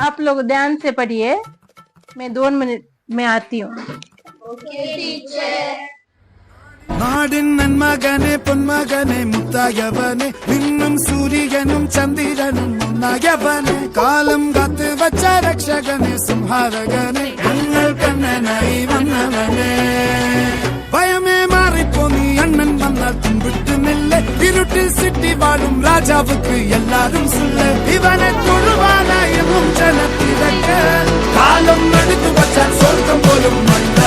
आप लोग ध्यान से पढ़िए, मैं 2 मिनट में आती हूँ. നാടിൻ നന്മകനെ പൊന്മകനെ മുത്തായവനെ നിന്നും സൂര്യനും ചന്ദ്രനും ഒന്നായവനെ കാലം കാത്ത് വച്ച രക്ഷകനെ സംഹാരകനെ ഞങ്ങൾ കണ്ണനായി വന്നവനെ ഭയമേ മാറിപ്പോ നീ അണ്ണൻ വന്നാൽ തുമ്പിട്ടുന്നില്ല ഇരുട്ടിൽ സിറ്റി വാഴും രാജാവുക്ക് എല്ലാരും സുല്ല ഇവനെ തൊഴുവാനായും ജനത്തിരക്ക് കാലം എടുത്തു വച്ചാൽ സ്വർഗം പോലും മണ്ണ